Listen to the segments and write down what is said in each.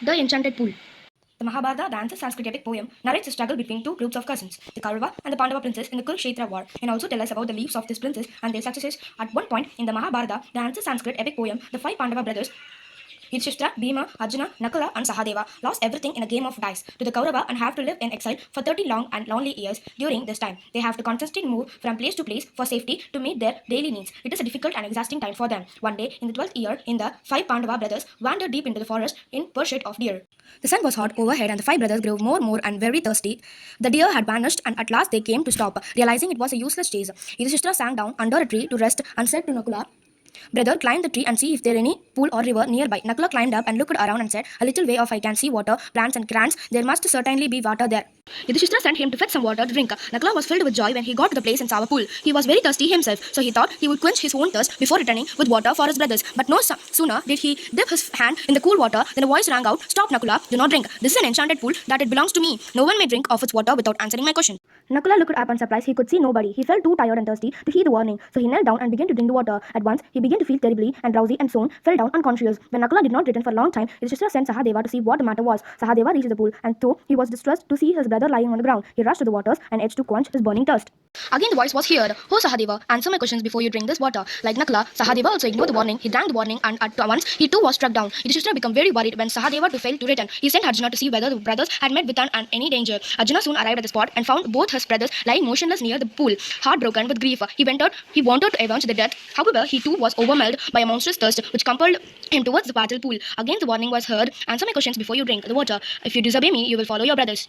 The Enchanted Pool. The Mahabharata, the ancient Sanskrit epic poem, narrates the struggle between two groups of cousins, the Kaurava and the Pandava princes in the 𝗀𝗁 war, and also tell us about the lives of these princes and their successes. At one point in the Mahabharata, the ancient Sanskrit epic poem, the five Pandava brothers, �57, Bhima, Arjuna, Nakula, and Sahadeva, lost everything in a game of dice to the Kaurava and have to live in exile for 30 long and lonely years. During this time, they have to constantly move from place to place for safety to meet their daily needs. It is a difficult and exhausting time for them. One day, in the 12th year, the five Pandava brothers wandered deep into the forest in pursuit of deer. The sun was hot overhead and the five brothers grew more and very thirsty. The deer had vanished and at last they came to stop, realizing it was a useless chase. Yudhishthira sank down under a tree to rest and said to Nakula, "Brother, climb the tree and see if there any pool or river nearby." Nakula climbed up and looked around and said, "A little way off I can see water, plants and crans. There must certainly be water there." Yudhishthira sent him to fetch some water to drink. Nakula was filled with joy when he got to the place and saw a pool. He was very thirsty himself, so he thought he would quench his own thirst before returning with water for his brothers. But no sooner did he dip his hand in the cool water than a voice rang out, "Stop, Nakula, do not drink. This is an enchanted pool that it belongs to me. No one may drink of its water without answering my question." Nakula looked up in surprise. He could see nobody. He felt too tired and thirsty to heed the warning, so he knelt down and began to drink the water. At once, he began to feel terribly and drowsy and soon fell down unconscious. When Nakula did not return for a long time, his sister sent Sahadeva to see what the matter was. Sahadeva reached the pool, and though he was distressed to see his brother lying on the ground, he rushed to the waters and edged to quench his burning thirst. Again the voice was heard, "Oh Sahadeva, answer my questions before you drink this water." Like Nakula, Sahadeva also ignored the warning. He drank the warning and at once he too was struck down. Yudhishthira became very worried when Sahadeva failed to return. He sent Arjuna to see whether the brothers had met with any danger. Arjuna soon arrived at the spot and found both his brothers lying motionless near the pool, heartbroken with grief. He wanted to avenge their death. However, he too was overwhelmed by a monstrous thirst which compelled him towards the battle pool. Again the warning was heard, "Answer my questions before you drink the water. If you disobey me, you will follow your brothers."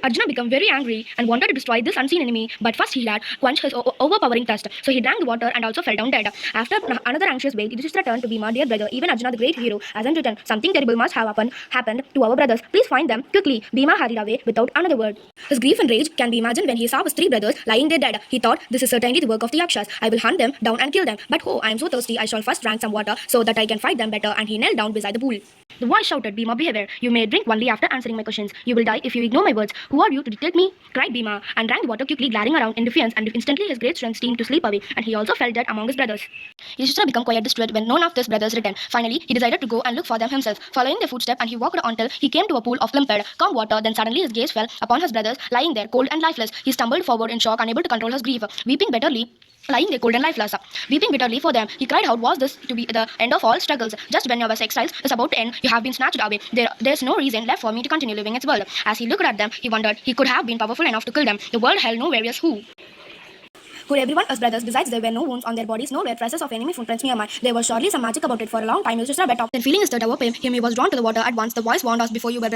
Arjuna became very angry and wanted to destroy this unseen enemy, but first he had quenched his overpowering thirst. So he drank the water and also fell down dead. After another anxious wait, Yudhishthira turned to Bhima, "Dear brother, even Arjuna the great hero hasn't returned. Something terrible must have happened to our brothers. Please find them quickly." Bhima hurried away without another word. His grief and rage can be imagined when he saw his three brothers lying there dead. He thought, "This is certainly the work of the Yakshas. I will hunt them down and kill them. But oh, I am so thirsty, I shall first drink some water so that I can fight them better." And he knelt down beside the pool. The voice shouted, "Bhima, behave. You may drink only after answering my questions. You will die if you ignore my words. Who are you to dictate me?" cried Bhima, and drank the water quickly, glaring around in defiance, and instantly his great strength seemed to sleep away, and he also fell dead among his brothers. Yudhishthira became quite distraught when none of his brothers returned. Finally, he decided to go and look for them himself. Following their footsteps, and he walked until he came to a pool of limpid, calm water. Then suddenly his gaze fell upon his brothers, lying there cold and lifeless. He stumbled forward in shock, unable to control his grief, weeping bitterly. Lying there cold and lifeless, weeping bitterly for them, he cried out, "Was this to be the end of all struggles? Just when your exiles is about to end, you have been snatched away. There's no reason left for me to continue living in its world." As he looked at them, he wondered he could have been powerful enough to kill them. The world held no warriors who everyone as brothers. Besides, there were no wounds on their bodies, no red traces of enemy footprints nearby. There was surely some magic about it. For a long time, Yudhishthira bet off. Then feeling his thirst overcame him, he was drawn to the water at once. The voice warned us, "Before you were